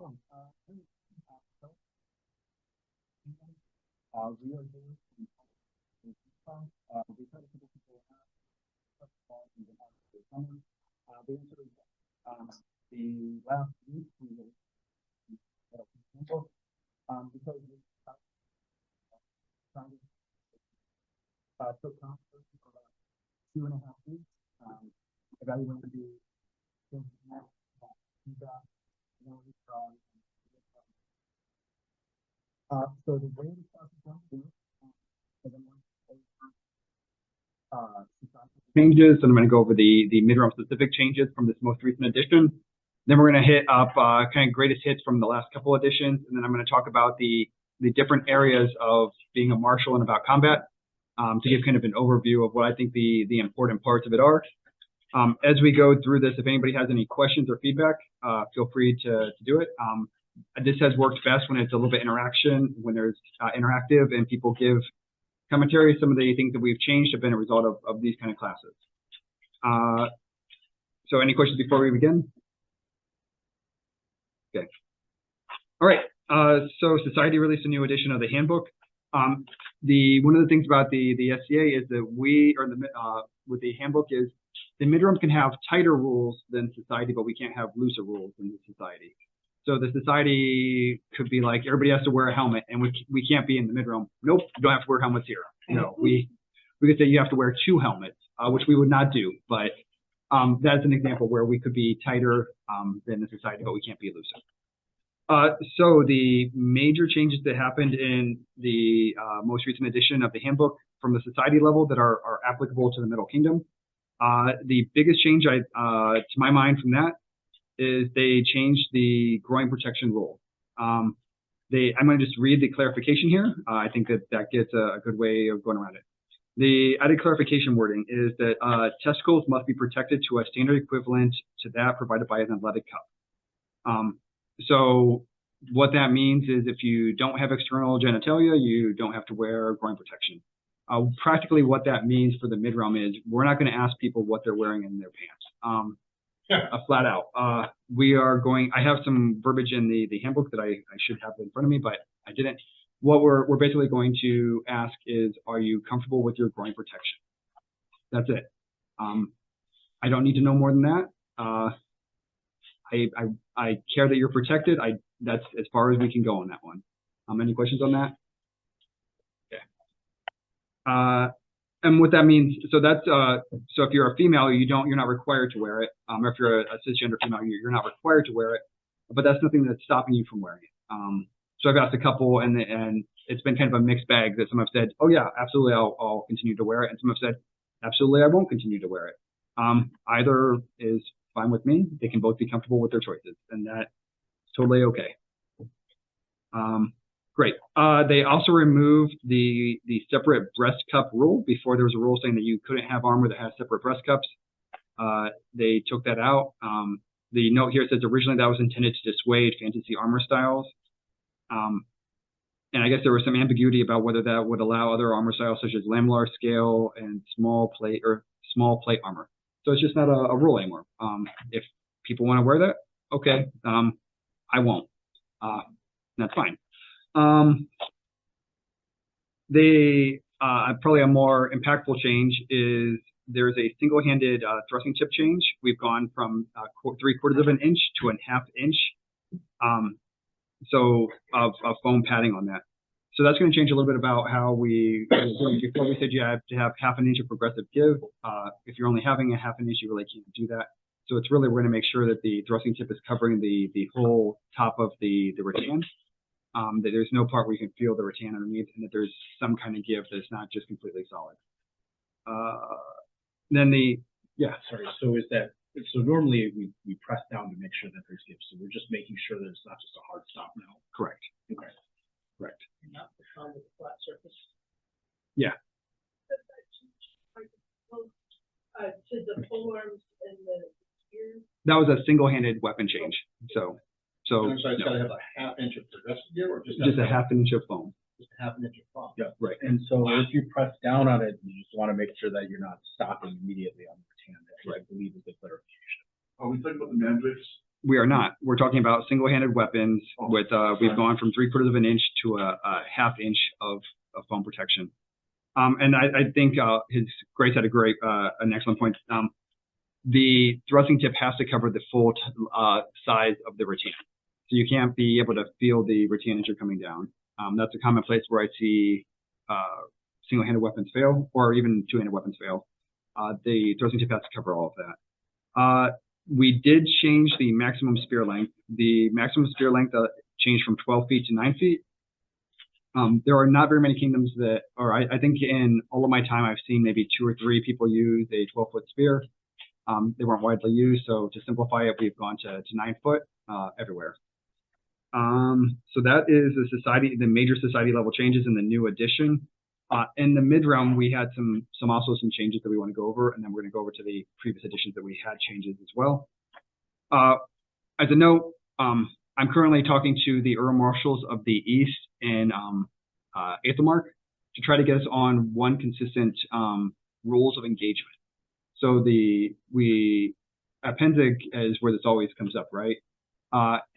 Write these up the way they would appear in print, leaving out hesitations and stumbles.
We are doing we try to put people first of all in the summer. The answer is the last week we will because we took conference for about 2.5 weeks, evaluating the feedback, so the way the process works changes, and I'm going to go over the Midrealm specific changes from this most recent edition. Then we're going to hit up kind of greatest hits from the last couple editions, and then I'm going to talk about the different areas of being a marshal and about combat, to give kind of an overview of what I think the important parts of it are. As we go through this, if anybody has any questions or feedback, feel free to do it. This has worked best when it's a little bit interaction, when there's interactive and people give commentary. Some of the things that we've changed have been a result of these kind of classes. So any questions before we begin? Okay. All right. So Society released a new edition of the handbook. One of the things about the SCA is that with the handbook is the Midrealm can have tighter rules than Society, but we can't have looser rules than the Society. So the Society could be like, everybody has to wear a helmet, and we can't be in the Midrealm. Nope, you don't have to wear helmets here. No, we could say you have to wear 2 helmets, which we would not do. But that's an example where we could be tighter than the Society, but we can't be looser. So the major changes that happened in the most recent edition of the handbook from the Society level that are applicable to the Middle Kingdom. The biggest change, to my mind, from that is they changed the groin protection rule. I'm going to just read the clarification here. I think that gets a good way of going around it. The added clarification wording is that testicles must be protected to a standard equivalent to that provided by an athletic cup. So what that means is if you don't have external genitalia, you don't have to wear groin protection. Practically what that means for the Midrealm is we're not going to ask people what they're wearing in their pants. Flat out. I have some verbiage in the handbook that I should have in front of me, but I didn't. What we're basically going to ask is, are you comfortable with your groin protection? That's it. I don't need to know more than that. I care that you're protected. That's as far as we can go on that one. Any questions on that? Okay. And what that means, so that's so if you're a female, you're not required to wear it. If you're a cisgender female, you're not required to wear it. But that's nothing that's stopping you from wearing it. So I've asked a couple, and it's been kind of a mixed bag. That some have said, "Oh yeah, absolutely, I'll continue to wear it," and some have said, "Absolutely, I won't continue to wear it." Either is fine with me. They can both be comfortable with their choices, and that's totally okay. Great. They also removed the separate breast cup rule. Before there was a rule saying that you couldn't have armor that has separate breast cups. They took that out. The note here says originally that was intended to dissuade fantasy armor styles. And I guess there was some ambiguity about whether that would allow other armor styles such as lamellar, scale, and small plate armor. So it's just not a rule anymore. If people want to wear that, okay. I won't. That's fine. Probably a more impactful change is there's a single-handed thrusting tip change. We've gone from 3/4 of an inch to a 1/2 inch. So of foam padding on that. So that's going to change a little bit about how before we said you have to have 1/2 inch of progressive give. If you're only having a 1/2 inch, you really can't do that. So it's really, we're going to make sure that the thrusting tip is covering the whole top of the rattan. That there's no part where you can feel the rattan underneath, and that there's some kind of give that's not just completely solid. Sorry. So normally we press down to make sure that there's give. So we're just making sure that it's not just a hard stop now. Correct. Okay. Correct. Not on the flat surface. Yeah. To the forearms and the ears. That was a single-handed weapon change. So I'm sorry, it's got to have a 1/2 inch of progressive give, or just a 1/2 inch of foam. Just a 1/2 inch of foam. Yeah, right. And so if you press down on it, you just want to make sure that you're not stopping immediately on the rattan. That I believe is the clarification. Are we talking about the mandrakes We are not. We're talking about single-handed weapons with, we've gone from 3/4 of an inch to a 1/2 inch of foam protection. And I think His Grace had an excellent point. The thrusting tip has to cover the full size of the rattan. So you can't be able to feel the rattan as you're coming down. That's a common place where I see single-handed weapons fail, or even two-handed weapons fail. The thrusting tip has to cover all of that. We did change the maximum spear length. The maximum spear length changed from 12 feet to 9 feet. There are not very many kingdoms that, or I think in all of my time, I've seen maybe 2 or 3 people use a 12-foot spear. They weren't widely used, so to simplify it, we've gone to 9 foot everywhere. So that is the major society level changes in the new edition. In the Midrealm, we had some changes that we want to go over, and then we're going to go over to the previous editions that we had changes as well. As a note, I'm currently talking to the Earl Marshals of the East and Aethelmark to try to get us on one consistent rules of engagement. So Penzig is where this always comes up, right?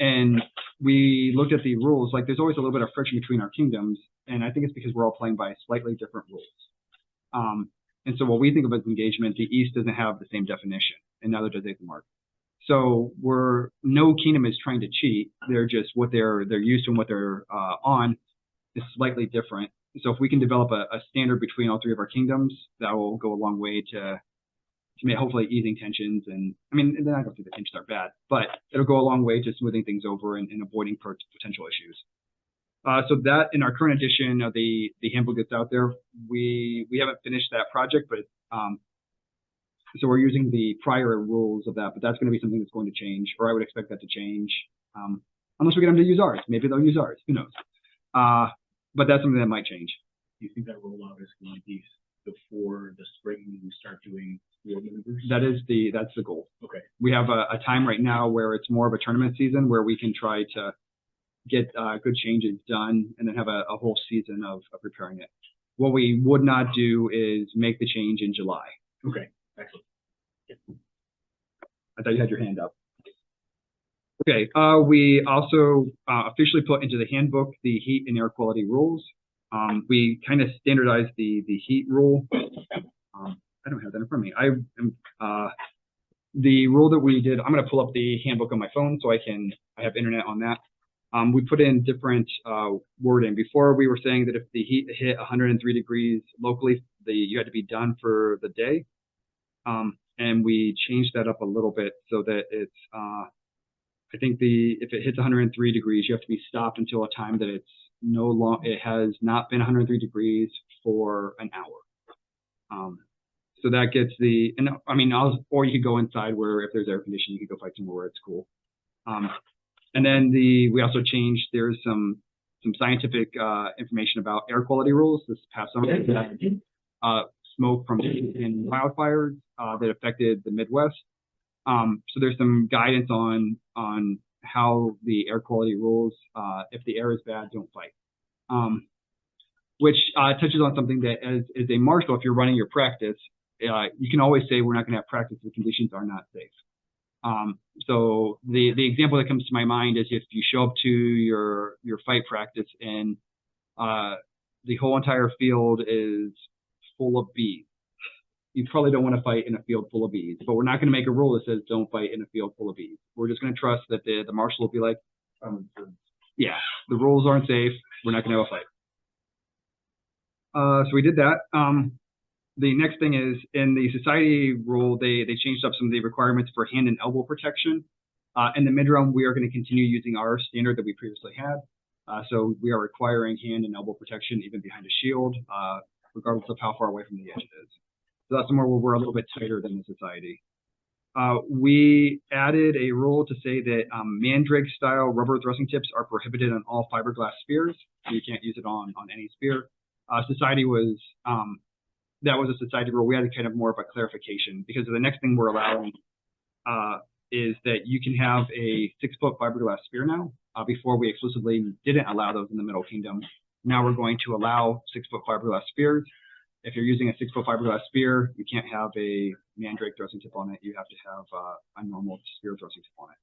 And we looked at the rules, like there's always a little bit of friction between our kingdoms, and I think it's because we're all playing by slightly different rules. And so what we think of as engagement, the East doesn't have the same definition, and neither does Aethelmark. So no kingdom is trying to cheat. They're just what they're used to and what they're on is slightly different. So if we can develop a standard between all 3 of our kingdoms, that will go a long way to hopefully easing tensions. And I mean, I don't think the tensions are bad, but it'll go a long way to smoothing things over and avoiding potential issues. So that in our current edition of the handbook that's out there, we haven't finished that project, but so we're using the prior rules of that, but that's going to be something that's going to change, or I would expect that to change, unless we get them to use ours. Maybe they'll use ours. Who knows? But that's something that might change. Do you think that rollout is going to be before the spring when we start doing world maneuvers? That's the goal. Okay. We have a time right now where it's more of a tournament season where we can try to get good changes done and then have a whole season of preparing it. What we would not do is make the change in July. Okay. Excellent. I thought you had your hand up. Okay, we also officially put into the handbook the heat and air quality rules. We kind of standardized the heat rule. I don't have that in front of me. The rule that we did, I'm going to pull up the handbook on my phone so I have internet on that. We put in different wording. Before we were saying that if the heat hit 103 degrees locally, you had to be done for the day. And we changed that up a little bit so that it's, I think if it hits 103 degrees, you have to be stopped until a time that it has not been 103 degrees for an hour. So that gets or you could go inside where if there's air conditioning, you could go fight somewhere where it's cool. And then we also changed, there's some scientific information about air quality rules this past summer. Smoke from wildfires that affected the Midwest. So there's some guidance on how the air quality rules, if the air is bad, don't fight. Which touches on something that as a marshal, if you're running your practice, you can always say we're not going to have practice if the conditions are not safe. So the example that comes to my mind is if you show up to your fight practice and the whole entire field is full of bees. You probably don't want to fight in a field full of bees, but we're not going to make a rule that says don't fight in a field full of bees. We're just going to trust that the marshal will be like, yeah, the rules aren't safe. We're not going to have a fight. So we did that. The next thing is in the society rule, they changed up some of the requirements for hand and elbow protection. In the Midrealm, we are going to continue using our standard that we previously had. So we are requiring hand and elbow protection even behind a shield, regardless of how far away from the edge it is. So that's somewhere where we're a little bit tighter than the society. We added a rule to say that mandrake-style rubber thrusting tips are prohibited on all fiberglass spears. So you can't use it on any spear. Society was, that was a society rule. We had kind of more of a clarification because the next thing we're allowing is that you can have a 6-foot fiberglass spear now. Before we exclusively didn't allow those in the Middle Kingdom. Now we're going to allow 6-foot fiberglass spears. If you're using a 6-foot fiberglass spear, you can't have a mandrake thrusting tip on it. You have to have a normal spear thrusting tip on it.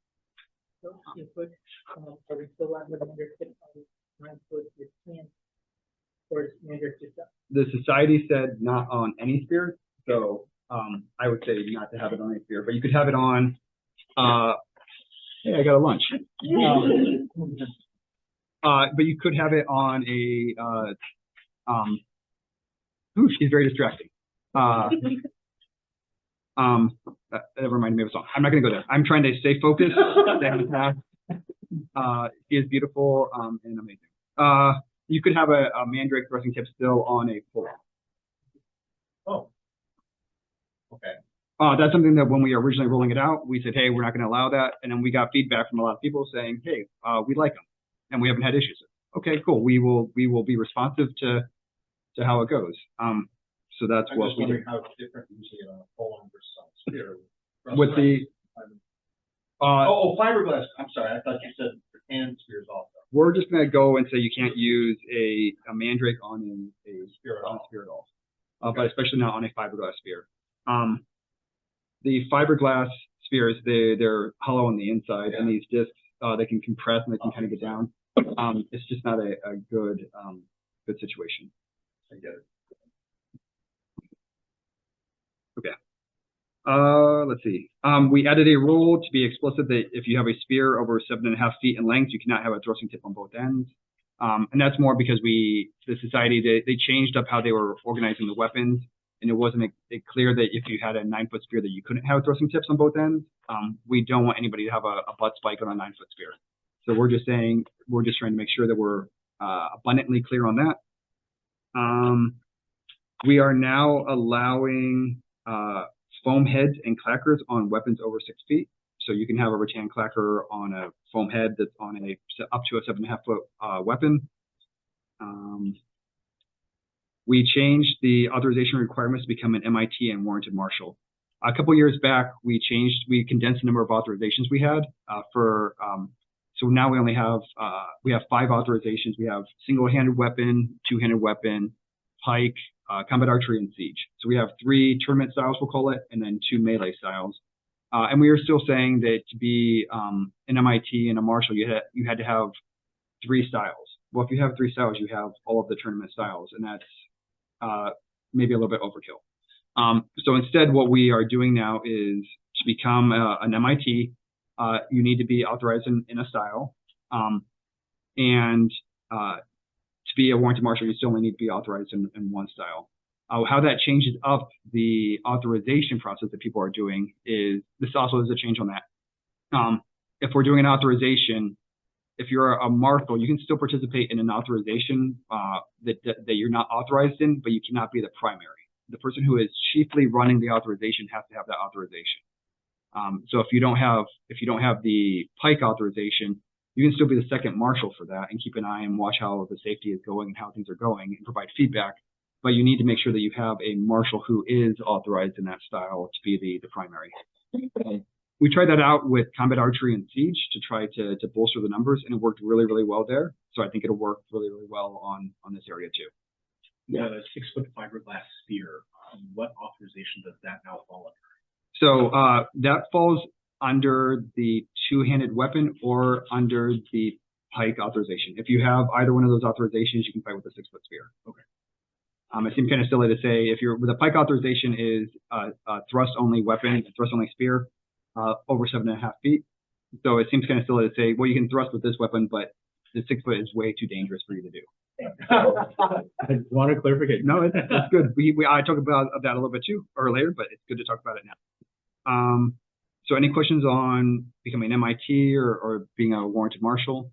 You put, are we still on with under tip on 9 foot with hands or standard tip up? The society said not on any spear, so I would say not to have it on any spear, but you could have it on. Hey, I got a lunch. But you could have it on a. Ooh, she's very distracting. That reminded me of a song. I'm not gonna go there. I'm trying to stay focused. She is beautiful and amazing. You could have a mandrake thrusting tip still on a pull. Oh. Okay. That's something that when we were originally rolling it out, we said, hey, we're not going to allow that. And then we got feedback from a lot of people saying, hey, we like them and we haven't had issues. Okay, cool. We will be responsive to how it goes. So that's I'm what just we wondering do. how it's different using it on a pole-on versus on a spear. With the Fiberglass. I'm sorry. I thought you said for hand spears also. we're just going to go and say you can't use a mandrake on a spear at all, but especially not on a fiberglass spear. The fiberglass spears, they're hollow on the inside, and these discs they can compress and they can kind of get down. It's just not a good situation. I get it. Okay. Let's see. We added a rule to be explicit that if you have a spear over 7.5 feet in length, you cannot have a thrusting tip on both ends. And that's more because the society, they changed up how they were organizing the weapons, and it wasn't clear that if you had a 9-foot spear that you couldn't have thrusting tips on both ends. We don't want anybody to have a butt spike on a 9-foot spear. So we're just trying to make sure that we're abundantly clear on that. We are now allowing foam heads and clackers on weapons over 6 feet. So you can have a rattan clacker on a foam head that's on up to a 7.5-foot weapon. We changed the authorization requirements to become an MIT and warranted marshal. A couple years back, we condensed the number of authorizations we had so now we only have 5 authorizations. We have single-handed weapon, two-handed weapon, pike, combat archery, and siege. So we have 3 tournament styles, we'll call it, and then 2 melee styles. And we are still saying that to be an MIT and a marshal, you had to have 3 styles. Well, if you have 3 styles, you have all of the tournament styles, and that's maybe a little bit overkill. So instead, what we are doing now is to become an MIT, you need to be authorized in a style, and to be a warranted marshal, you still only need to be authorized in 1 style. How that changes up the authorization process that people are doing is, this also is a change on that. If we're doing an authorization, if you're a marshal, you can still participate in an authorization that you're not authorized in, but you cannot be the primary. The person who is chiefly running the authorization has to have that authorization. So if you don't have the pike authorization, you can still be the second marshal for that and keep an eye and watch how the safety is going and how things are going and provide feedback. But you need to make sure that you have a marshal who is authorized in that style to be the primary. We tried that out with combat archery and siege to try to bolster the numbers, and it worked really, really well there. So I think it'll work really, really well on this area too. Yeah, the 6-foot fiberglass spear. What authorization does that now fall under? So that falls under the two-handed weapon or under the pike authorization. If you have either one of those authorizations, you can fight with a 6-foot spear. Okay. It seems kind of silly to say if you're with a pike authorization is a thrust-only weapon, thrust-only spear over 7.5 feet. So it seems kind of silly to say, well, you can thrust with this weapon, but the 6-foot is way too dangerous for you to do. I want a clarification. No, it's good. I talked about that a little bit too earlier, but it's good to talk about it now. So any questions on becoming an MIT or being a warranted marshal?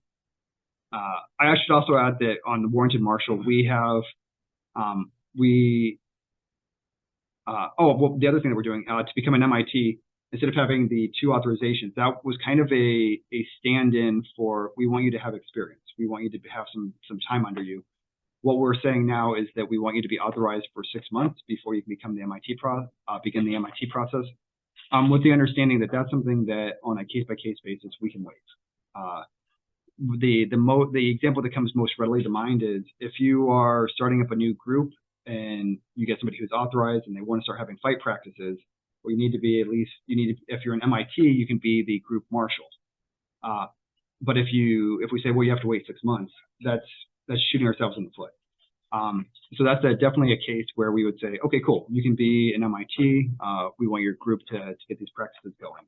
I should also add that on the warranted marshal, we have the other thing that we're doing to become an MIT, instead of having the 2 authorizations, that was kind of a stand-in for, we want you to have experience. We want you to have some time under you. What we're saying now is that we want you to be authorized for 6 months before you can become the begin the MIT process, with the understanding that that's something that on a case-by-case basis we can waive. The example that comes most readily to mind is if you are starting up a new group and you get somebody who's authorized and they want to start having fight practices, well, you need to be if you're an MIT, you can be the group marshal. But if we say, well, you have to wait 6 months, that's shooting ourselves in the foot. So that's definitely a case where we would say, okay, cool, you can be an MIT. We want your group to get these practices going.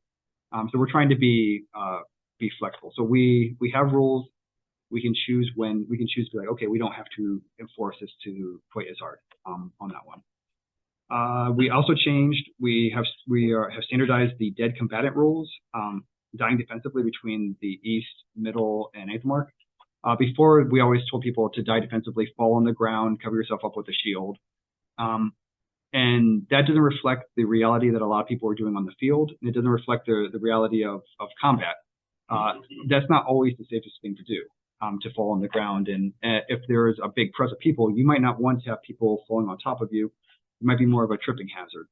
So we're trying to be flexible. So we have rules. We can choose to be like, okay, we don't have to enforce this to quite as hard on that one. We also changed. We have standardized the dead combatant rules, dying defensively between the east, middle, and eighth mark. Before, we always told people to die defensively, fall on the ground, cover yourself up with a shield. And that doesn't reflect the reality that a lot of people are doing on the field. And it doesn't reflect the reality of combat. That's not always the safest thing to do, to fall on the ground. And if there's a big press of people, you might not want to have people falling on top of you. It might be more of a tripping hazard.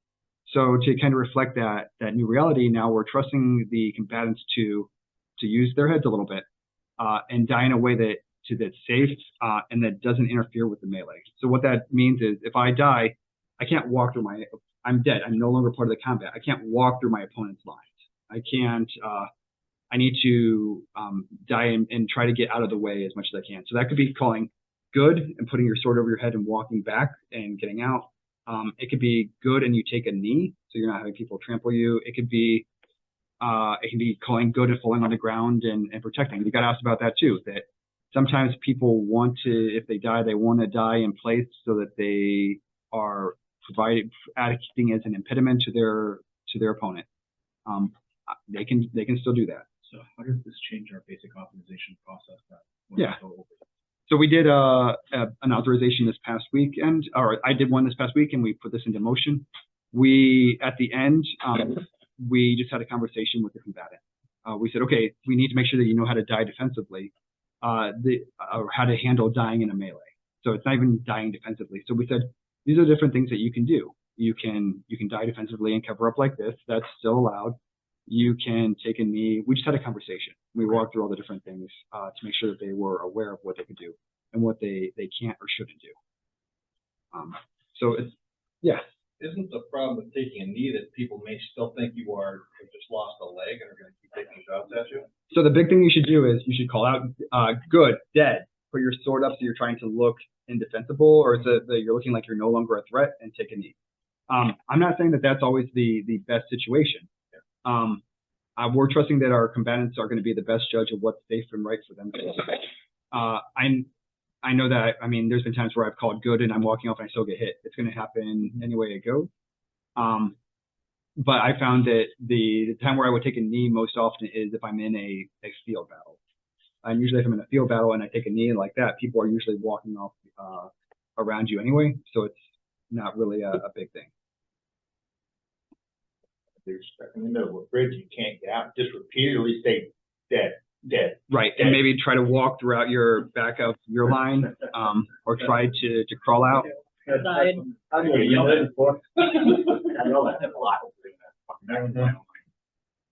So to kind of reflect that new reality, now we're trusting the combatants to use their heads a little bit and die in a way that's safe and that doesn't interfere with the melee. So what that means is if I die, I can't walk through I'm dead. I'm no longer part of the combat. I can't walk through my opponent's lines. I can't, I need to die and try to get out of the way as much as I can. So that could be calling good and putting your sword over your head and walking back and getting out. It could be good and you take a knee, so you're not having people trample you. It can be calling good and falling on the ground and protecting. You got asked about that too, that sometimes people want to, if they die, they want to die in place so that they are acting as an impediment to their opponent. They can still do that. So how does this change our basic authorization process? Yeah. So we did an authorization this past weekend, or I did one this past week, and we put this into motion. We, at the end, we just had a conversation with the combatant. We said, okay, we need to make sure that you know how to die defensively, how to handle dying in a melee. So it's not even dying defensively. So we said, these are different things that you can do. You can die defensively and cover up like this. That's still allowed. You can take a knee. We just had a conversation. We walked through all the different things to make sure that they were aware of what they could do and what they can't or shouldn't do. So it's, yeah. Isn't the problem with taking a knee that people may still think you have just lost a leg and are going to keep taking shots at you? So the big thing you should do is you should call out, good, dead. Put your sword up so you're trying to look indefensible, or so that you're looking like you're no longer a threat, and take a knee. I'm not saying that that's always the best situation. We're trusting that our combatants are going to be the best judge of what's safe and right for them to do. I know that, I mean, there's been times where I've called good and I'm walking off and I still get hit. It's going to happen any way it goes. But I found that the time where I would take a knee most often is if I'm in a field battle. And usually if I'm in a field battle and I take a knee like that, people are usually walking off around you anyway. So it's not really a big thing. You're stuck in the middle of a bridge, you can't get out, just repeatedly say dead. Right, and maybe try to walk throughout your back of your line, or try to crawl out.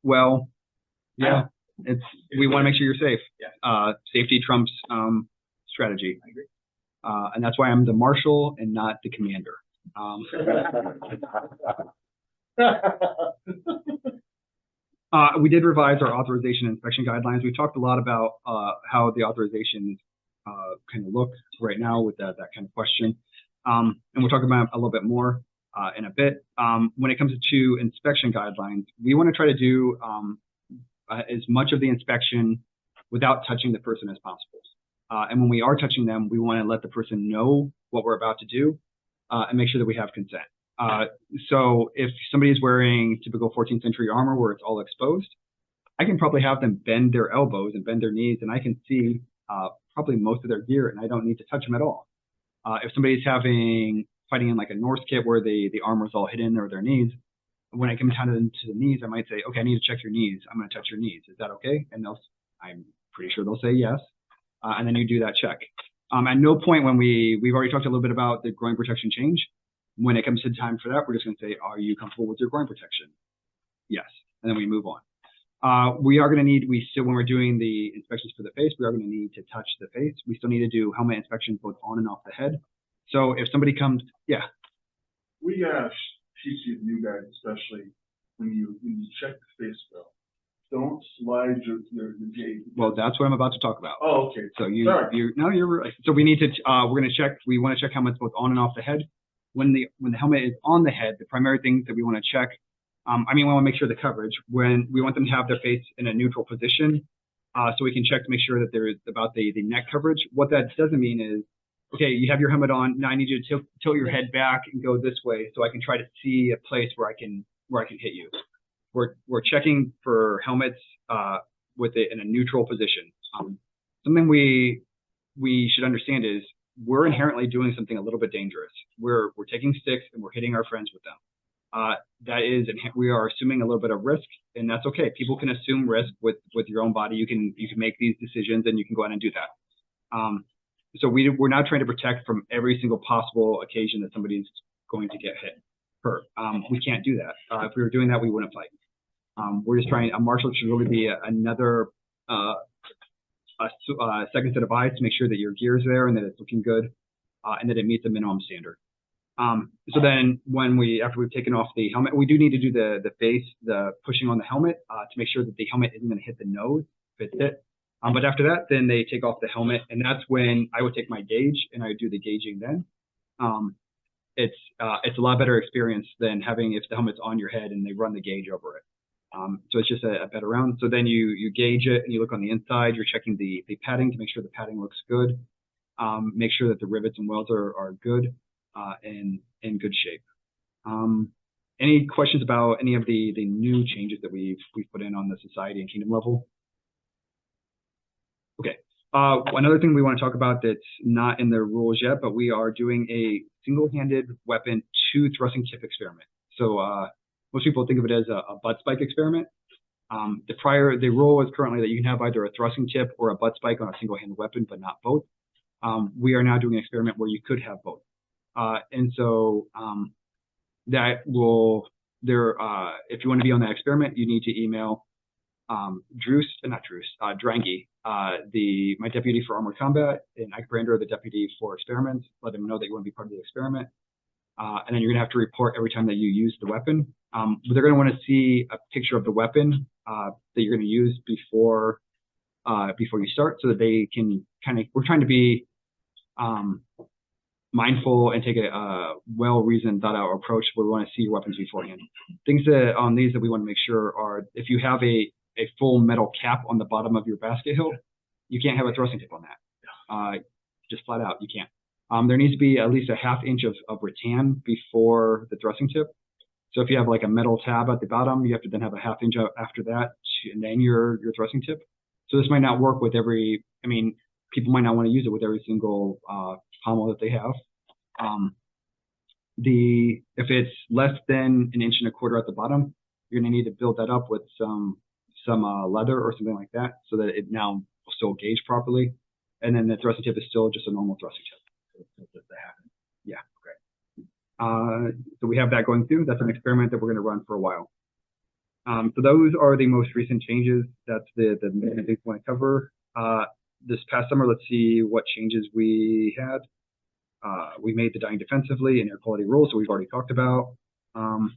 Well, yeah, we want to make sure you're safe. Safety trumps strategy. I agree. And that's why I'm the marshal and not the commander. We did revise our authorization and inspection guidelines. We talked a lot about how the authorizations kind of look right now with that kind of question. And we'll talk about it a little bit more in a bit. When it comes to inspection guidelines, we want to try to do as much of the inspection without touching the person as possible. And when we are touching them, we want to let the person know what we're about to do and make sure that we have consent. So if somebody is wearing typical 14th century armor where it's all exposed, I can probably have them bend their elbows and bend their knees, and I can see probably most of their gear, and I don't need to touch them at all. If somebody's fighting in like a Norse kit where the armor's all hidden or their knees, when I come down to the knees, I might say, okay, I need to check your knees. I'm going to touch your knees. Is that okay? And I'm pretty sure they'll say yes. And then you do that check. At no point when we've already talked a little bit about the groin protection change. When it comes to time for that, we're just going to say, are you comfortable with your groin protection? Yes. And then we move on. We are going to need, when we're doing the inspections for the face, we are going to need to touch the face. We still need to do helmet inspections both on and off the head. So if somebody comes, yeah. We teach you new guys, especially when you check the face, though. don't slide the gate. Well, that's what I'm about to talk about. Oh, okay. So Sorry. you're right. So we need to, we're going to check, we want to check helmets both on and off the head. When the helmet is on the head, the primary things that we want to check, we want to make sure the coverage, when we want them to have their face in a neutral position, so we can check to make sure that there is about the neck coverage. What that doesn't mean is, okay, you have your helmet on, now I need you to tilt your head back and go this way so I can try to see a place where I can hit you. We're checking for helmets with it in a neutral position. Something we should understand is we're inherently doing something a little bit dangerous. We're taking sticks and we're hitting our friends with them. That is, we are assuming a little bit of risk, and that's okay. People can assume risk with your own body. You can make these decisions, and you can go out and do that. So we're not trying to protect from every single possible occasion that somebody's going to get hurt. We can't do that. If we were doing that, we wouldn't fight. We're just trying. A marshal should really be another second set of eyes to make sure that your gear is there and that it's looking good, and that it meets a minimum standard. So then after we've taken off the helmet, we do need to do the pushing on the helmet to make sure that the helmet isn't going to hit the nose if it's hit. But after that, then they take off the helmet, and that's when I would take my gauge and I would do the gauging then. It's a lot better experience than if the helmet's on your head and they run the gauge over it. So it's just a better round. So then you gauge it and you look on the inside, you're checking the padding to make sure the padding looks good. Make sure that the rivets and welds are good and in good shape. Any questions about any of the new changes that we've put in on the society and kingdom level? Okay. Another thing we want to talk about that's not in the rules yet, but we are doing a single-handed weapon to thrusting tip experiment. So most people think of it as a butt spike experiment. The rule is currently that you can have either a thrusting tip or a butt spike on a single-handed weapon, but not both. We are now doing an experiment where you could have both. And so that will, if you want to be on that experiment, you need to email Drangi, my deputy for armored combat, and Ike Brander, the deputy for experiments. Let them know that you want to be part of the experiment. And then you're going to have to report every time that you use the weapon. They're going to want to see a picture of the weapon that you're going to use before you start, so that they can we're trying to be mindful and take a well-reasoned, thought-out approach where we want to see your weapons beforehand. Things on these that we want to make sure are, if you have a full metal cap on the bottom of your basket hilt, you can't have a thrusting tip on that. Just flat out, you can't. There needs to be at least a ½ inch of rattan before the thrusting tip. So if you have like a metal tab at the bottom, you have to then have a ½ inch after that, and then your thrusting tip. So this might not work with people might not want to use it with every single pommel that they have. If it's less than 1.25 inches at the bottom, you're going to need to build that up with some leather or something like that, so that it now will still gauge properly. And then the thrusting tip is still just a normal thrusting tip. Yeah. Okay. So we have that going through. That's an experiment that we're going to run for a while. So those are the most recent changes. That's the main things we want to cover. This past summer, let's see what changes we had. We made the dying defensively and air quality rules, so we've already talked about. So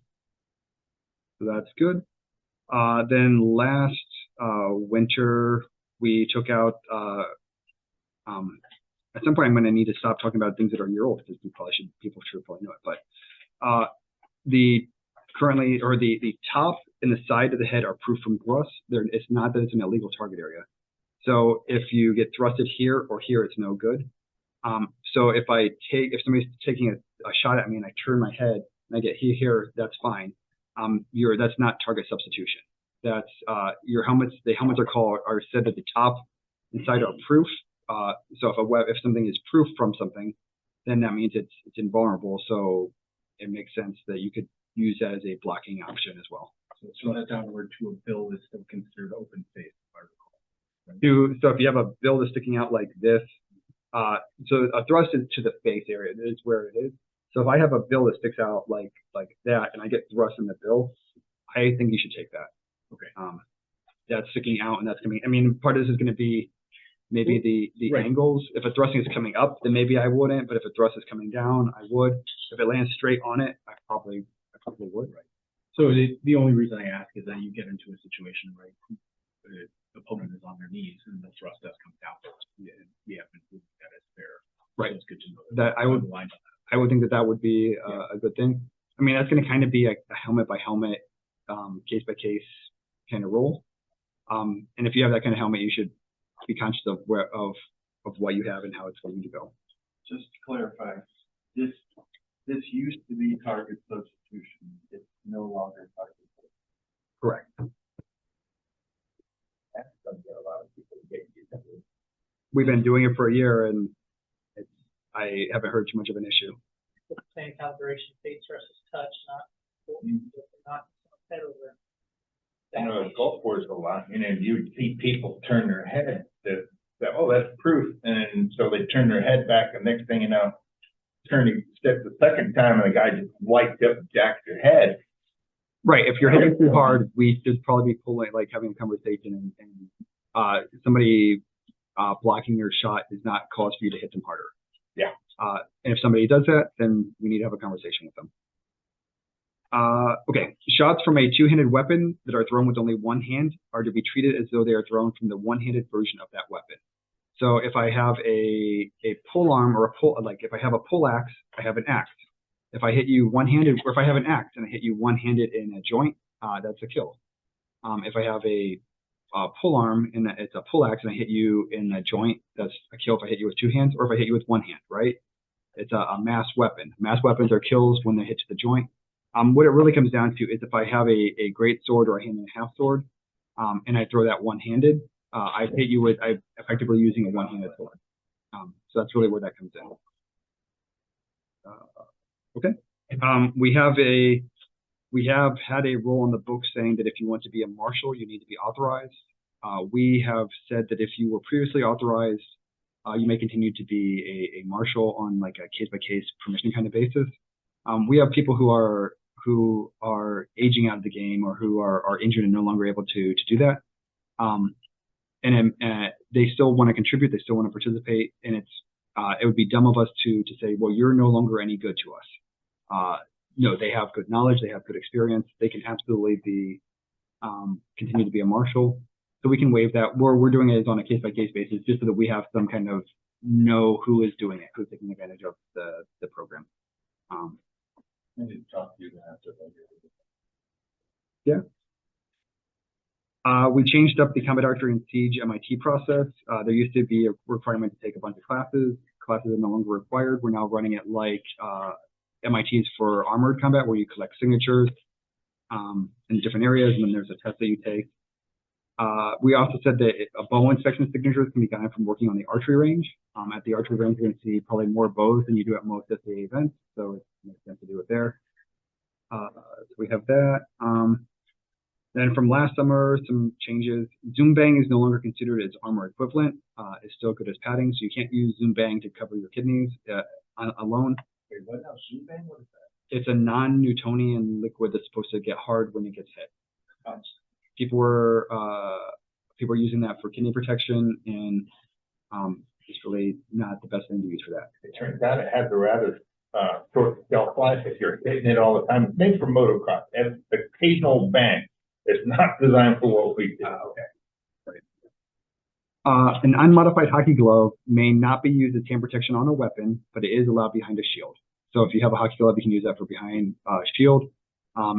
that's good. Then last winter, we took out, at some point I'm going to need to stop talking about things that are a year old, because people should probably know it. But the top and the side of the head are proof from thrust. It's not that it's an illegal target area. So if you get thrusted here or here, it's no good. So if somebody's taking a shot at me and I turn my head and I get here, that's fine. That's not target substitution. That's your helmets. The helmets are said that the top and side are proof. So if something is proof from something, then that means it's invulnerable. So it makes sense that you could use that as a blocking option as well. So that downward to a bill is still considered open face, if I recall. Right? So if you have a bill that's sticking out like this, so a thrust is to the face area. It is where it is. So if I have a bill that sticks out like that, and I get thrust in the bill, I think you should take that. Okay. That's sticking out, and that's going to be. Part of this is going to be maybe the right. angles. If a thrusting is coming up, then maybe I wouldn't. But if a thrust is coming down, I would. If it lands straight on it, I probably would. Right. So the only reason I ask is that you get into a situation, right, the opponent is on their knees and the thrust does come down. We have been proving that it's fair. Right. So it's good to know That I would think that would be a good thing. I mean, that's going to kind of be a helmet by helmet, case by case kind of role. And if you have that kind of helmet, you should be conscious of what you have and how it's going to go. Just to clarify, this used to be target substitution. It's no longer target substitution. Correct. That's something that a lot of people get used to. We've been doing it for a year, and I haven't heard too much of an issue. Same calibration, face versus touch, not head over. You know, the golf course a lot, you know, you'd see people turn their head to, oh, that's proof. And so they turn their head back, and next thing you know, turning step the second time, and the guy just wiped up and jacked your head. Right. If you're hitting too hard, we should probably be pulling, like having a conversation, and somebody blocking your shot is not cause for you to hit them harder. Yeah. And if somebody does that, then we need to have a conversation with them. Okay. Shots from a two-handed weapon that are thrown with only one hand are to be treated as though they are thrown from the one-handed version of that weapon. So if I have a pull arm or if I have a pull axe, I have an axe. If I hit you one-handed, or if I have an axe and I hit you one-handed in a joint, that's a kill. If I have a pull arm and it's a pull axe and I hit you in a joint, that's a kill if I hit you with two hands, or if I hit you with one hand, right? It's a mass weapon. Mass weapons are kills when they hit to the joint. What it really comes down to is if I have a great sword or a hand and a half sword, and I throw that one-handed, I'm effectively using a one-handed sword. So that's really where that comes in. Okay. We have had a rule in the book saying that if you want to be a marshal, you need to be authorized. We have said that if you were previously authorized, you may continue to be a marshal on like a case-by-case permission kind of basis. We have people who are aging out of the game or who are injured and no longer able to do that. And they still want to contribute, they still want to participate, and it would be dumb of us to say, well, you're no longer any good to us. No, they have good knowledge, they have good experience, they can absolutely continue to be a marshal. So we can waive that. We're doing it on a case-by-case basis just so that we have some kind of know who is doing it, who's taking advantage of the program. I need to talk to you after that. Yeah. We changed up the combat archery and siege MIT process. There used to be a requirement to take a bunch of classes. Classes are no longer required. We're now running it like MITs for armored combat, where you collect signatures in different areas, and then there's a test that you take. We also said that a bow inspection signatures can be gotten from working on the archery range. At the archery range, you're going to see probably more bows than you do at most SAA events, so it makes sense to do it there. So we have that. Then from last summer, some changes. Zoom bang is no longer considered as armor equivalent. It's still good as padding, so you can't use zoom bang to cover your kidneys alone. Wait, what now? Zoom bang? What is that? It's a non-Newtonian liquid that's supposed to get hard when it gets hit. People were using that for kidney protection, and it's really not the best thing to use for that. It turns out it has a rather short shelf life if you're hitting it all the time. It's made for motocross. And the occasional bang. It's not designed for what we do. Okay. Right. An unmodified hockey glove may not be used as hand protection on a weapon, but it is allowed behind a shield. So if you have a hockey glove, you can use that for behind a shield.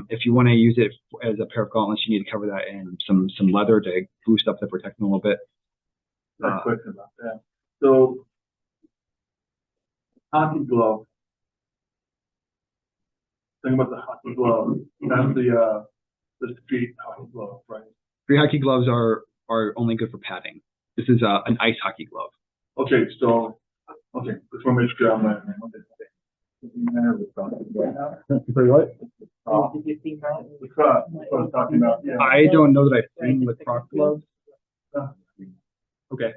If you want to use it as a pair of gauntlets, you need to cover that in some leather to boost up the protection a little bit. A question about that. So, hockey glove. Think about the hockey glove. That's the street hockey glove, right? Street hockey gloves are only good for padding. This is an ice hockey glove. Okay, so this one makes sure I'm not. Sorry, what? Did you see that? That's what I'm talking about. Yeah. I don't know that I've seen lacrosse gloves. Okay,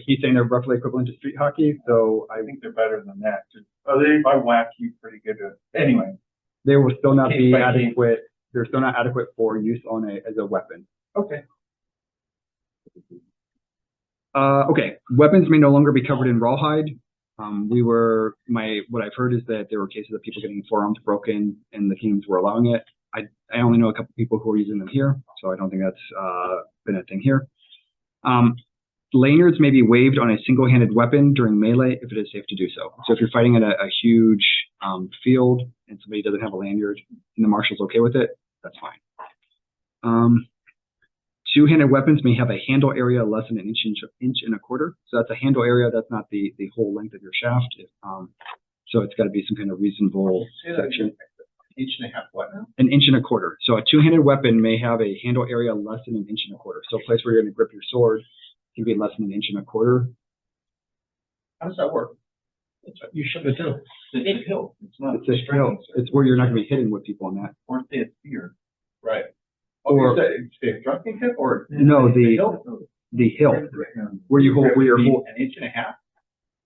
he's saying they're roughly equivalent to street hockey, so I think they're better than that. I whack you pretty good. Anyway, they will still not be adequate. They're still not adequate for use as a weapon. Okay. Okay, weapons may no longer be covered in rawhide. What I've heard is that there were cases of people getting forearms broken, and the teams were allowing it. I only know a couple people who are using them here, so I don't think that's been a thing here. Lanyards may be waved on a single-handed weapon during melee if it is safe to do so. So if you're fighting at a huge field and somebody doesn't have a lanyard and the marshal's okay with it, that's fine. Two-handed weapons may have a handle area less than an inch and a quarter. So that's a handle area. That's not the whole length of your shaft. So it's got to be some kind of reasonable section. Inch and a half, what now? An inch and a quarter. So a two-handed weapon may have a handle area less than an inch and a quarter. So a place where you're going to grip your sword can be less than an inch and a quarter. How does that work? You should have too. It's a hill. It's not. It's a hill. It's where you're not going to be hitting with people on that. Or they had fear. Right. Or Say thrusting hip or? no, the hill where you hold where you're An inch and a half?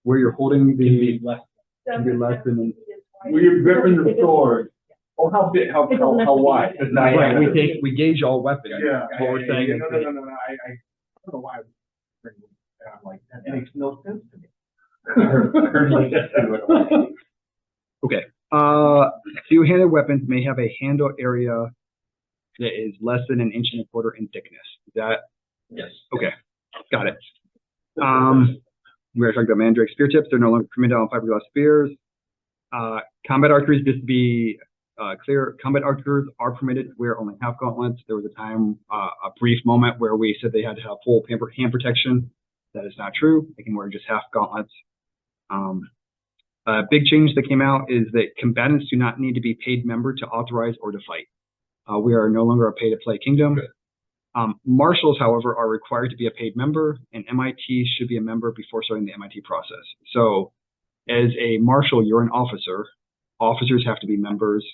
where you're holding the less. can be less than Where you're gripping the sword. Oh, how big, how wide? right. We gauge all weapons. Yeah. What we're saying is No. I don't know why. I'm like, that makes no sense to me. Okay. Two-handed weapons may have a handle area that is less than an inch and a quarter in thickness. Is that? Yes. Okay. Got it. We were talking about mandrake spear tips. They're no longer permitted on fiberglass spears. Combat archers, just to be clear, combat archers are permitted to wear only half gauntlets. There was a time, a brief moment where we said they had to have full hand protection. That is not true. They can wear just half gauntlets. A big change that came out is that combatants do not need to be paid member to authorize or to fight. We are no longer a pay-to-play kingdom. Marshals, however, are required to be a paid member, and MIT should be a member before starting the MIT process. So as a marshal, you're an officer. Officers have to be members.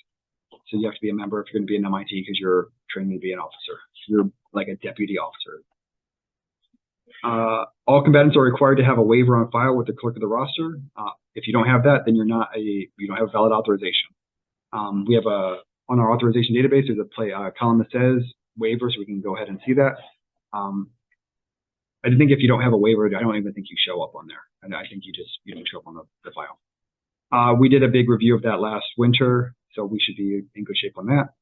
So you have to be a member if you're going to be an MIT because you're training to be an officer. You're like a deputy officer. All combatants are required to have a waiver on file with the clerk of the roster. If you don't have that, then you don't have valid authorization. We have on our authorization database, there's a column that says waiver, so we can go ahead and see that. I think if you don't have a waiver, I don't even think you show up on there. And I think you don't show up on the file. We did a big review of that last winter, so we should be in good shape on that.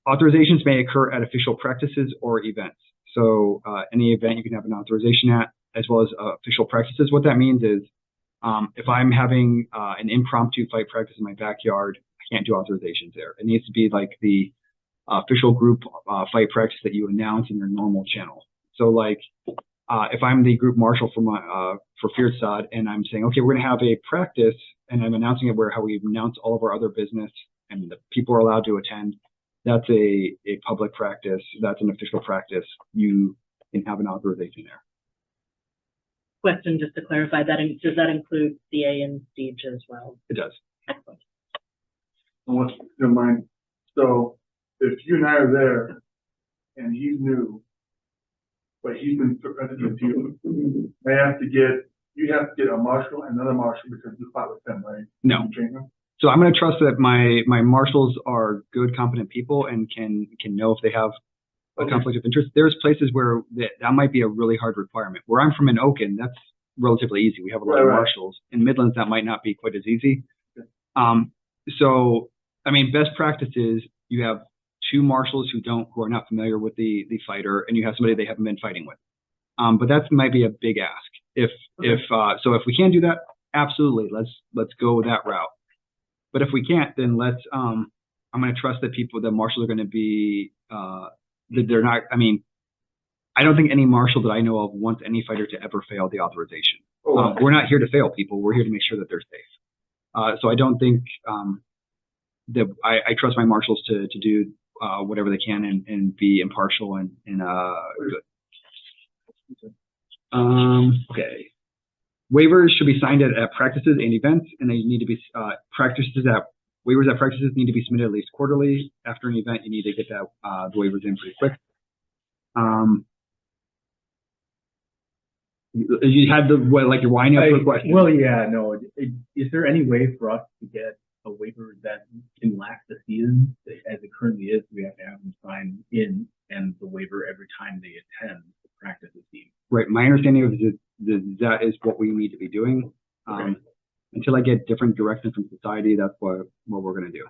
Authorizations may occur at official practices or events. So any event you can have an authorization at, as well as official practices. What that means is if I'm having an impromptu fight practice in my backyard, I can't do authorizations there. It needs to be like the official group fight practice that you announce in your normal channel. So like if I'm the group marshal for Fierstad and I'm saying, okay, we're going to have a practice, and I'm announcing it how we announce all of our other business and the people are allowed to attend. That's a public practice. That's an official practice. You can have an authorization there. Question, just to clarify, does that include CA and siege as well? It does. Excellent. Unless you don't mind. So if you and I are there and he's new, but he's been threatened with you, you have to get a marshal and another marshal because you fought with them, right? No. You train them? So I'm going to trust that my marshals are good, competent people and can know if they have a conflict of interest. There's places where that might be a really hard requirement. Where I'm from in Oaken, that's relatively easy. We have a lot of marshals. In Midlands, that might not be quite as easy. So, I mean, best practice is you have two marshals who are not familiar with the fighter, and you have somebody they haven't been fighting with. But that might be a big ask. If we can do that, absolutely, let's go that route. But if we can't, then I'm going to trust that the marshals are going to be, that they're not, I mean, I don't think any marshal that I know of wants any fighter to ever fail the authorization. We're not here to fail people. We're here to make sure that they're safe. So I don't think that I trust my marshals to do whatever they can and be impartial and good. Okay. Waivers should be signed at practices and events, and they need to be waivers at practices need to be submitted at least quarterly. After an event, you need to get the waivers in pretty quick. You had you're winding up for a question. Well, yeah, no. Is there any way for us to get a waiver that can last the season? As it currently is, we have to have them sign in and the waiver every time they attend the practices team. Right. My understanding of that is what we need to be doing. Okay. Until I get different direction from society, that's what we're going to do.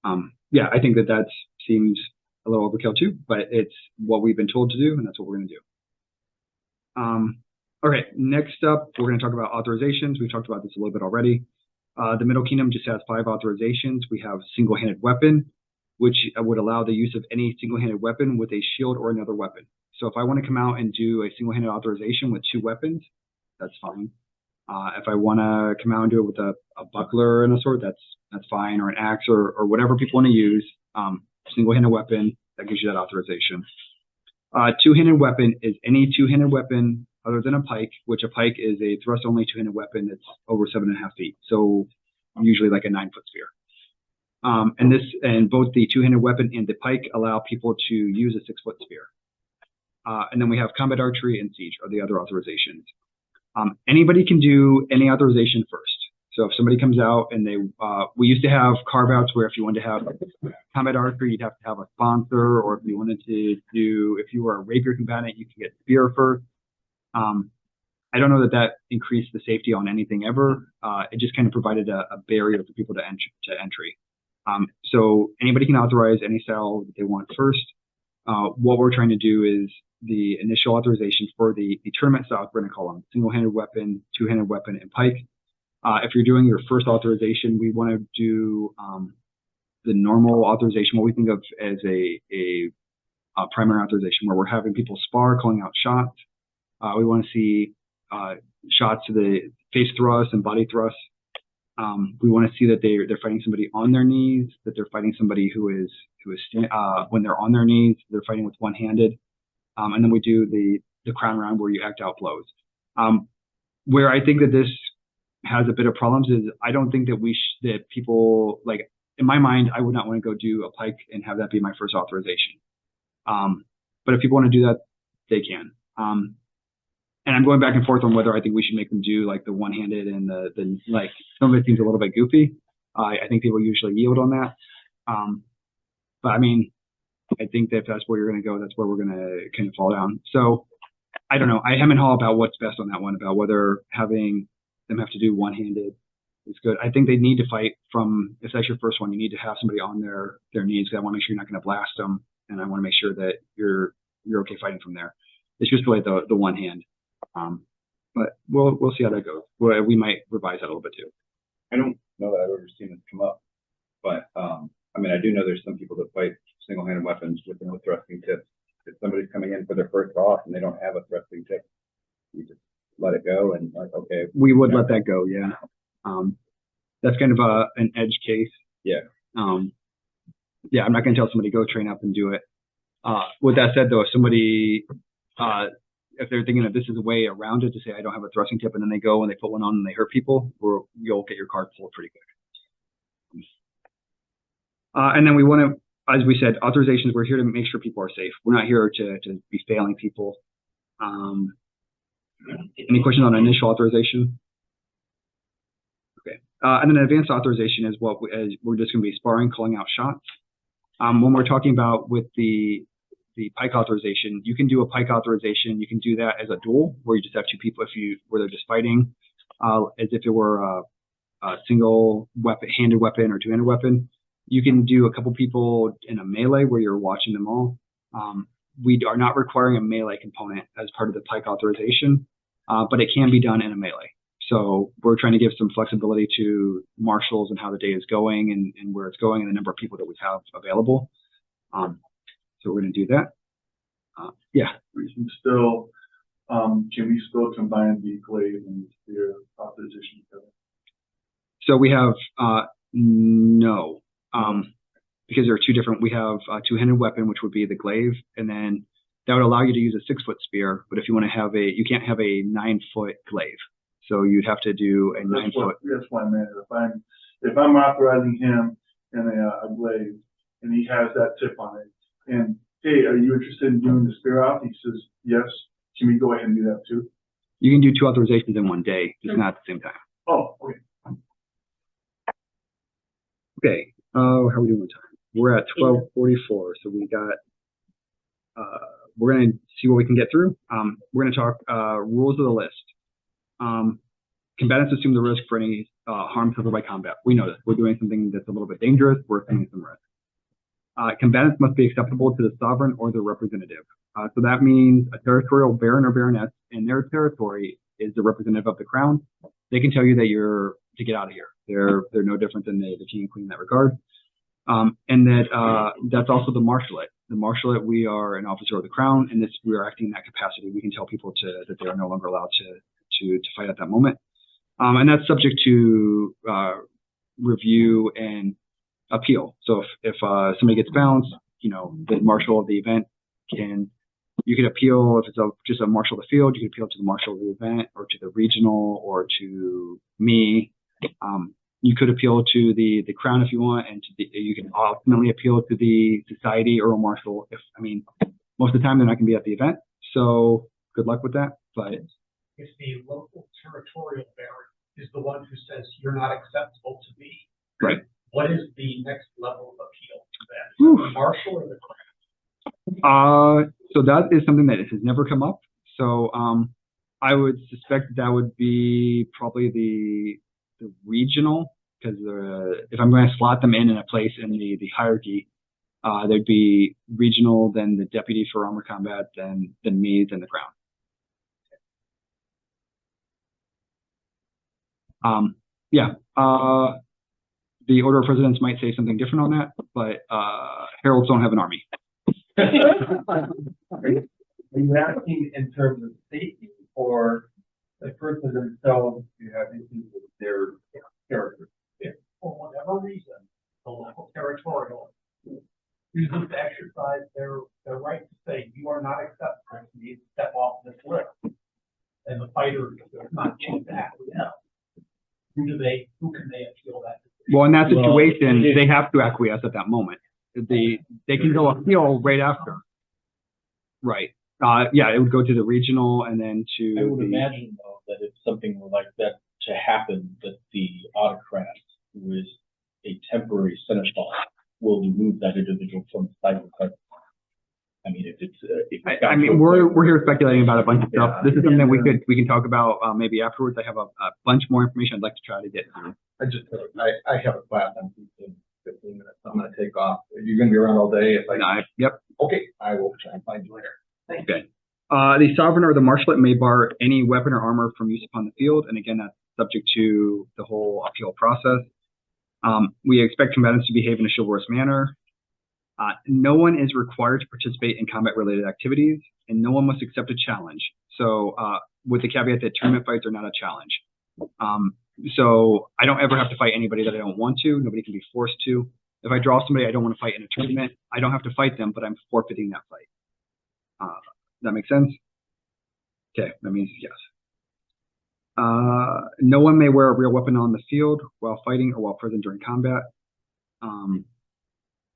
Yeah, I think that seems a little overkill too, but it's what we've been told to do, and that's what we're going to do. All right, next up, we're going to talk about authorizations. We talked about this a little bit already. The Middle Kingdom just has 5 authorizations. We have single-handed weapon, which would allow the use of any single-handed weapon with a shield or another weapon. So if I want to come out and do a single-handed authorization with 2 weapons, that's fine. If I want to come out and do it with a buckler and a sword, that's fine, or an axe or whatever people want to use. Single-handed weapon, that gives you that authorization. Two-handed weapon is any two-handed weapon other than a pike, which a pike is a thrust-only two-handed weapon that's over 7.5 feet. So usually like a 9-foot spear. And both the two-handed weapon and the pike allow people to use a 6-foot spear. And then we have combat archery and siege are the other authorizations. Anybody can do any authorization first. So if somebody comes out and we used to have carve-outs where if you wanted to have combat archery, you'd have to have a sponsor, or if you wanted to if you were a rapier combatant, you could get spear first. I don't know that increased the safety on anything ever. It just kind of provided a barrier for people to entry. So anybody can authorize any style that they want first. What we're trying to do is the initial authorization for the tournament style, we're going to call them single-handed weapon, two-handed weapon, and pike. If you're doing your first authorization, we want to do the normal authorization, what we think of as a primary authorization, where we're having people spar, calling out shots. We want to see shots to the face thrust and body thrust. We want to see that they're fighting somebody on their knees, that they're fighting somebody who is when they're on their knees, they're fighting with one-handed. And then we do the crown round where you act out blows. Where I think that this has a bit of problems is I don't think that that people, like, in my mind, I would not want to go do a pike and have that be my first authorization. But if people want to do that, they can. And I'm going back and forth on whether I think we should make them do like the one-handed and the like. Some of it seems a little bit goofy. I think people usually yield on that. But I mean, I think that if that's where you're going to go, that's where we're going to kind of fall down. So I don't know. I hem and haw about what's best on that one, about whether having them have to do one-handed is good. I think they need to fight from, if that's your first one, you need to have somebody on their knees, because I want to make sure you're not going to blast them, and I want to make sure that you're okay fighting from there. It's just really the one hand. But we'll see how that goes. We might revise that a little bit too. I don't know that I've ever seen this come up, but I mean, I do know there's some people that fight single-handed weapons with no thrusting tips. If somebody's coming in for their first off and they don't have a thrusting tip, you just let it go and like, okay. We would let that go, yeah. That's kind of an edge case. Yeah. Yeah, I'm not going to tell somebody go train up and do it. With that said, though, if somebody if they're thinking that this is a way around it to say I don't have a thrusting tip, and then they go and they put one on and they hurt people, you'll get your card pulled pretty quick. And then we want to, as we said, authorizations, we're here to make sure people are safe. We're not here to be failing people. Any questions on initial authorization? Okay. And then advanced authorization is we're just going to be sparring, calling out shots. When we're talking about with the pike authorization, you can do a pike authorization. You can do that as a duel, where you just have 2 people where they're just fighting, as if it were a single weapon, handed weapon or two-handed weapon. You can do a couple people in a melee where you're watching them all. We are not requiring a melee component as part of the pike authorization, but it can be done in a melee. So we're trying to give some flexibility to marshals and how the day is going and where it's going and the number of people that we have available. So we're going to do that. Yeah. We can still, can we still combine the glaive and spear authorization together? So we have, no, because there are 2 different, we have a two-handed weapon, which would be the glaive, and then that would allow you to use a 6-foot spear. But if you want to have you can't have a 9-foot glaive. So you'd have to do a 9-foot. That's why I meant if I'm authorizing him in a glaive and he has that tip on it, and hey, are you interested in doing the spear off? He says, yes. Can we go ahead and do that too? You can do 2 authorizations in one day, just not at the same time. Oh, okay. Okay. How are we doing with time? We're at 12:44, so we got. We're going to see what we can get through. We're going to talk rules of the list. Combatants assume the risk for any harm suffered by combat. We know this. We're doing something that's a little bit dangerous. We're assuming some risk. Combatants must be acceptable to the sovereign or their representative. So that means a territorial baron or baroness in their territory is the representative of the crown. They can tell you that you're to get out of here. They're no different than the king and queen in that regard. And that's also the marshalate. The marshalate, we are an officer of the crown, and we are acting in that capacity. We can tell people that they are no longer allowed to fight at that moment. And that's subject to review and appeal. So if somebody gets bounced, the marshal of the event you could appeal. If it's just a marshal of the field, you could appeal to the marshal of the event, or to the regional, or to me. You could appeal to the crown if you want, and you can ultimately appeal to the society Earl Marshal. Most of the time they're not going to be at the event, so good luck with that. But if the local territorial baron is the one who says you're not acceptable to me, right, what is the next level of appeal to that? The marshal or the crown? So that is something that has never come up. So I would suspect that would be probably the regional, because if I'm going to slot them in a place in the hierarchy, there'd be regional, then the deputy for armor combat, then me, then the crown. The Order of Presidents might say something different on that, but heralds don't have an army. Are you asking in terms of safety, or the person themselves who have issues with their character? If for whatever reason the local territorial chooses to exercise their right to say you are not acceptable to me, step off this list, and the fighter does not choose that, who can they appeal that to? Well, in that situation, they have to acquiesce at that moment. They can go appeal right after. Right. It would go to the regional, and then to. I would imagine, though, that if something were like that to happen, that the autocrat, who is a temporary seneschal, will remove that individual from the cycle. We're here speculating about a bunch of stuff. This is something we can talk about maybe afterwards. I have a bunch more information I'd like to try to get through. I have a class on 15 minutes. I'm going to take off. You're going to be around all day. Yep. Okay, I will try and find you later. Okay. The sovereign or the marshalate may bar any weapon or armor from use upon the field, and again, that's subject to the whole appeal process. We expect combatants to behave in a chivalrous manner. No one is required to participate in combat-related activities, and no one must accept a challenge. So, with the caveat that tournament fights are not a challenge. So I don't ever have to fight anybody that I don't want to. Nobody can be forced to. If I draw somebody I don't want to fight in a tournament, I don't have to fight them, but I'm forfeiting that fight. That makes sense? Okay, that means yes. No one may wear a real weapon on the field while fighting or while present during combat.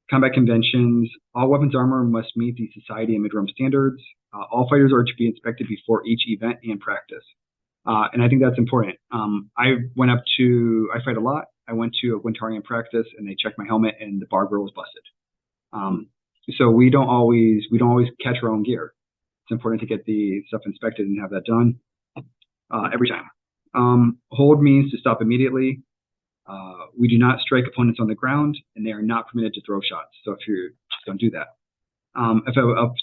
Combat conventions. All weapons armor must meet the society and Midrealm standards. All fighters are to be inspected before each event and practice. And I think that's important. I fight a lot. I went to a Wintarian practice and they checked my helmet and the bar grill was busted. So we don't always catch our own gear. It's important to get the stuff inspected and have that done every time. Hold means to stop immediately. We do not strike opponents on the ground, and they are not permitted to throw shots. So just don't do that. If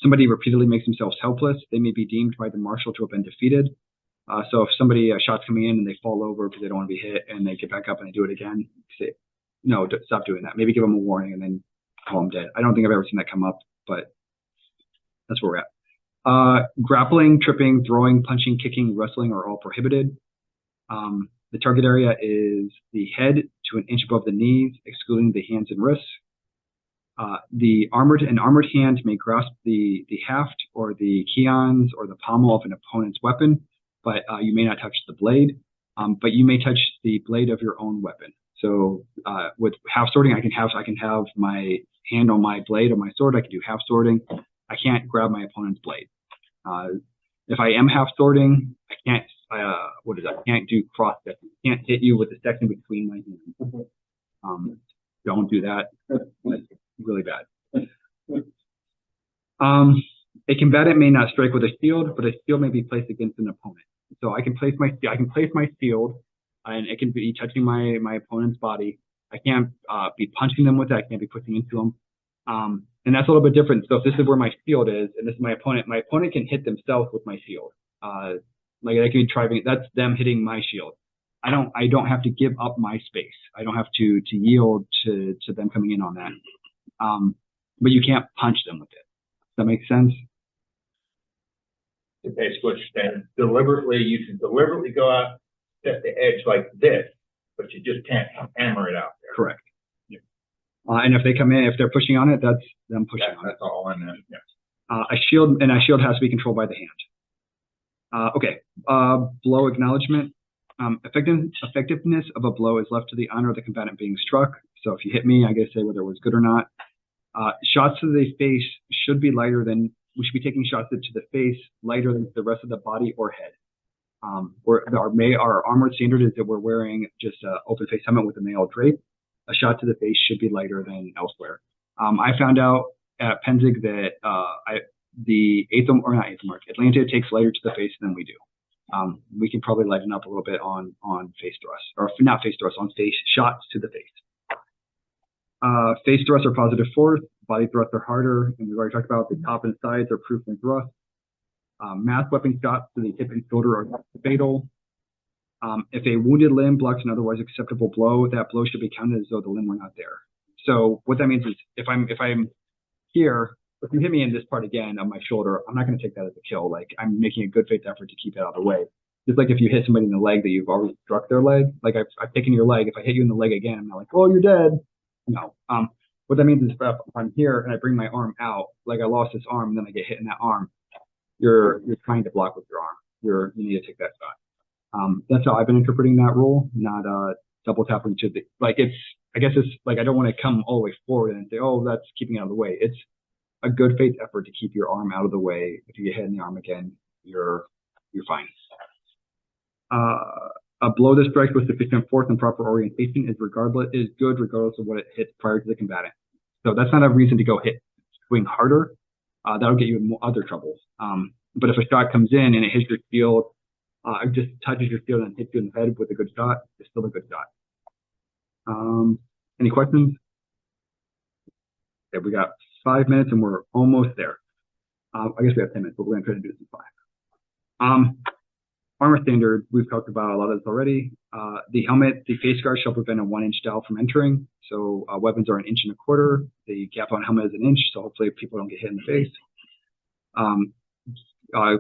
somebody repeatedly makes themselves helpless, they may be deemed by the marshal to have been defeated. So if a shot's coming in and they fall over because they don't want to be hit, and they get back up and they do it again, say, no, stop doing that. Maybe give them a warning and then call them dead. I don't think I've ever seen that come up, but that's where we're at. Grappling, tripping, throwing, punching, kicking, wrestling are all prohibited. The target area is the head to an inch above the knees, excluding the hands and wrists. An armored hand may grasp the haft or the keons or the pommel of an opponent's weapon, but you may not touch the blade. But you may touch the blade of your own weapon. So with half swording, I can have my hand on my blade of my sword. I can do half swording. I can't grab my opponent's blade. If I am half swording, I can't. I can't do cross stitching. I can't hit you with the section between my hands. Don't do that. That's really bad. A combatant may not strike with a shield, but a shield may be placed against an opponent. So I can place my shield, and it can be touching my opponent's body. I can't be punching them with it. I can't be pushing into them. And that's a little bit different. So if this is where my shield is, and this is my opponent can hit themselves with my shield. Like they could be driving. That's them hitting my shield. I don't have to give up my space. I don't have to yield to them coming in on that. But you can't punch them with it. Does that make sense? Basically what you're saying, you can deliberately go out, set the edge like this, but you just can't hammer it out there. Correct. Yeah. And if they come in, if they're pushing on it, that's them pushing on it. That's all I know. Yeah. A shield has to be controlled by the hand. Okay. Blow acknowledgement. Effectiveness of a blow is left to the honor of the combatant being struck. So if you hit me, I gotta say whether it was good or not. Shots to the face should be lighter than, we should be taking shots to the face lighter than the rest of the body or head. Our armored standard is that we're wearing just an open face helmet with a mail drape. A shot to the face should be lighter than elsewhere. I found out at Penzig that the Atlanta takes lighter to the face than we do. We can probably lighten up a little bit on face thrusts, or not face thrusts, on face shots to the face. Face thrusts are positive force, body thrusts are harder, and we've already talked about the top and sides are proof and thrust. Mass weapon shots to the hip and shoulder are fatal. If a wounded limb blocks an otherwise acceptable blow, that blow should be counted as though the limb were not there. So what that means is if I'm here, if you hit me in this part again on my shoulder, I'm not going to take that as a kill. Like, I'm making a good faith effort to keep it out of the way. Just like if you hit somebody in the leg that you've already struck their leg, like I've taken your leg. If I hit you in the leg again, I'm not like, oh, you're dead. No. What that means is if I'm here and I bring my arm out, like I lost this arm and then I get hit in that arm, you're trying to block with your arm. You need to take that shot. That's how I've been interpreting that rule, not double tapping to the, like I guess it's like I don't want to come all the way forward and say, oh, that's keeping it out of the way. It's a good faith effort to keep your arm out of the way. If you get hit in the arm again, you're fine. A blow that strikes with sufficient force and proper orientation is good regardless of what it hits prior to the combatant. So that's not a reason to go swing harder. That'll get you in other troubles. But if a shot comes in and it hits your shield, it just touches your shield and hits you in the head with a good shot, it's still a good shot. Any questions? Okay, we got 5 minutes and we're almost there. I guess we have 10 minutes, but we're going to try to do this in 5. Armor standard, we've talked about a lot of this already. The helmet, the face guard shall prevent a 1-inch dowel from entering. So weapons are 1.25 inches. The cap on helmet is 1 inch, so hopefully people don't get hit in the face.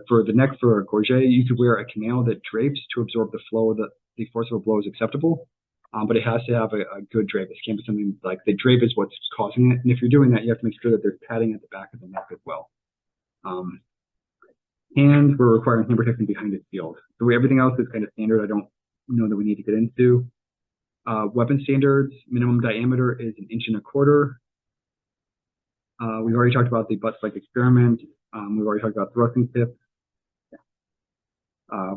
For the neck, for a gorget, you could wear a canal that drapes to absorb the flow that the force of a blow is acceptable. But it has to have a good drape. It can't be something like the drape is what's causing it. And if you're doing that, you have to make sure that there's padding at the back of the neck as well. And we're requiring hand protection behind the shield. So everything else is kind of standard. I don't know that we need to get into. Weapon standards, minimum diameter is 1.25 inches. We've already talked about the butt spike experiment. We've already talked about thrusting tips.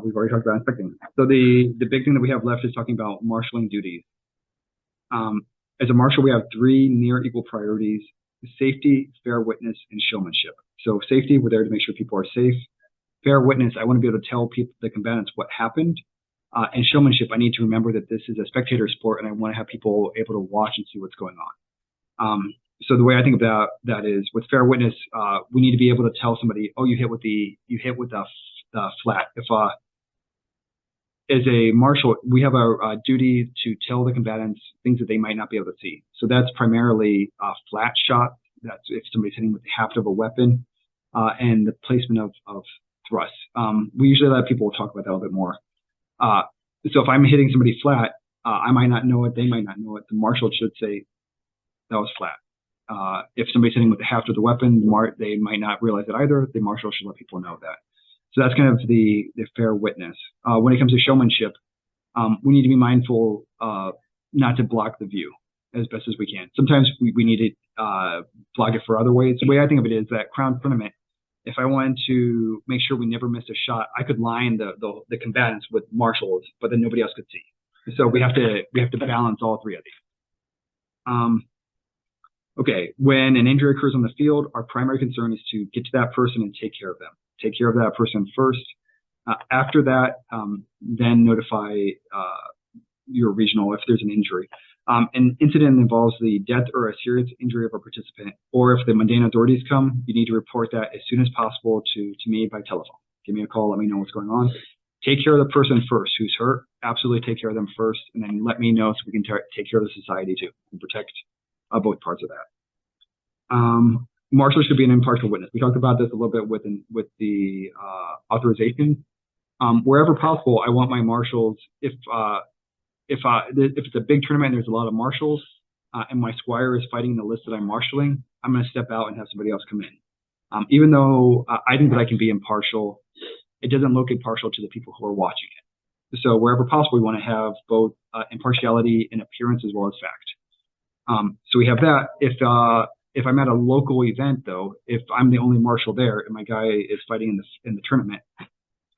We've already talked about inspecting. So the big thing that we have left is talking about marshalling duties. As a marshal, we have 3 near equal priorities: safety, fair witness, and showmanship. So safety, we're there to make sure people are safe. Fair witness, I want to be able to tell people, the combatants, what happened. And showmanship, I need to remember that this is a spectator sport and I want to have people able to watch and see what's going on. So the way I think about that is with fair witness, we need to be able to tell somebody, oh, you hit with the flat. If as a marshal, we have a duty to tell the combatants things that they might not be able to see. So that's primarily flat shot. That's if somebody's hitting with the haft of a weapon, and the placement of thrust. We usually let people talk about that a little bit more. So if I'm hitting somebody flat, I might not know it, they might not know it. The marshal should say that was flat. If somebody's hitting with the haft of the weapon, they might not realize it either. The marshal should let people know that. So that's kind of the fair witness. When it comes to showmanship, we need to be mindful not to block the view as best as we can. Sometimes we need to block it for other ways. The way I think of it is that crown tournament, if I wanted to make sure we never missed a shot, I could line the combatants with marshals, but then nobody else could see. So we have to balance all 3 of these. Okay, when an injury occurs on the field, our primary concern is to get to that person and take care of them. Take care of that person first. After that, then notify your regional if there's an injury. An incident involves the death or a serious injury of a participant, or if the mundane authorities come, you need to report that as soon as possible to me by telephone. Give me a call, let me know what's going on. Take care of the person first who's hurt. Absolutely take care of them first, and then let me know so we can take care of the society too and protect both parts of that. Marshals should be an impartial witness. We talked about this a little bit with the authorization. Wherever possible, I want my marshals, if it's a big tournament and there's a lot of marshals and my squire is fighting the list that I'm marshaling, I'm going to step out and have somebody else come in. Even though I think that I can be impartial, it doesn't look impartial to the people who are watching it. So wherever possible, we want to have both impartiality in appearance as well as fact. So we have that. If I'm at a local event, though, if I'm the only marshal there and my guy is fighting in the tournament,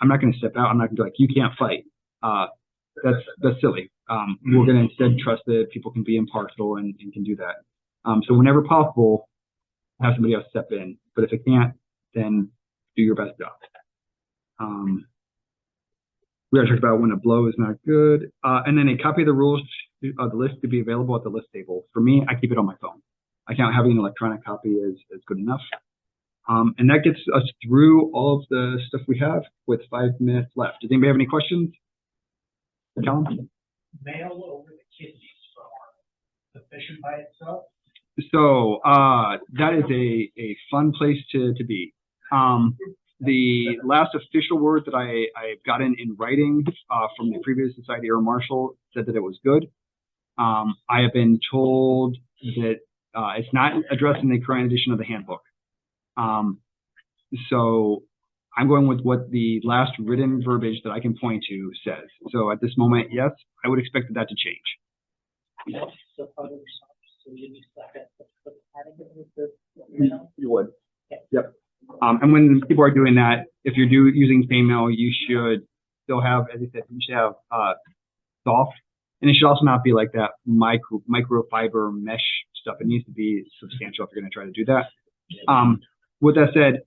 I'm not going to step out. I'm not going to be like, you can't fight. That's silly. We're going to instead trust that people can be impartial and can do that. So whenever possible, have somebody else step in. But if it can't, then do your best job. We already talked about when a blow is not good. And then a copy of the rules of the list to be available at the list table. For me, I keep it on my phone. I count having an electronic copy is good enough. And that gets us through all of the stuff we have with 5 minutes left. Does anybody have any questions? Colin? Mail over the kidneys for sufficient by itself? So that is a fun place to be. The last official word that I've gotten in writing from the previous Society Earl Marshal said that it was good. I have been told that it's not addressed in the current edition of the handbook. So I'm going with what the last written verbiage that I can point to says. So at this moment, yes, I would expect that to change. You would. Yep. And when people are doing that, if you're using fan mail, you should still have, as you said, you should have soft, and it should also not be like that microfiber mesh stuff. It needs to be substantial if you're going to try to do that. With that said,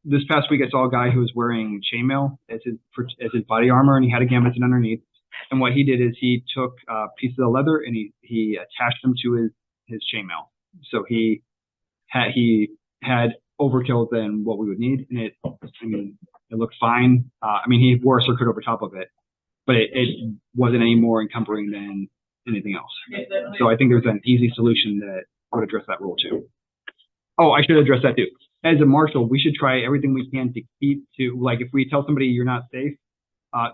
this past week I saw a guy who was wearing chainmail as his body armor, and he had a gamut underneath. And what he did is he took pieces of leather and he attached them to his chainmail. So he had overkill than what we would need, and it looked fine. He wore a circuit over top of it, but it wasn't any more encumbering than anything else. So I think there's an easy solution that would address that rule too. Oh, I should address that too. As a marshal, we should try everything we can to keep to, like, if we tell somebody you're not safe,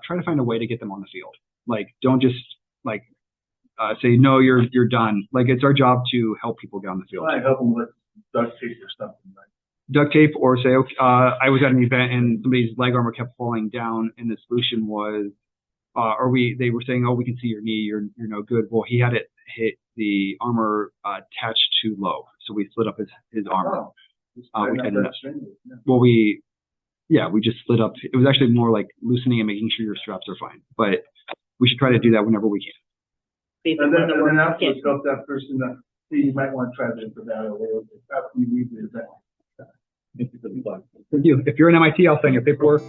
try to find a way to get them on the field. Like, don't just say, no, you're done. Like, it's our job to help people get on the field. I help them with duct tape or something, right? Duct tape, or say, okay, I was at an event and somebody's leg armor kept falling down, and the solution was, they were saying, oh, we can see your knee, you're no good. Well, he had it hit the armor attached too low, so we split up his armor. We just split up. It was actually more like loosening and making sure your straps are fine. But we should try to do that whenever we can. And then afterwards, help that person that you might want to try this for that or whatever. After you leave the event. Thank you. If you're an MIT, I'll send your paperwork.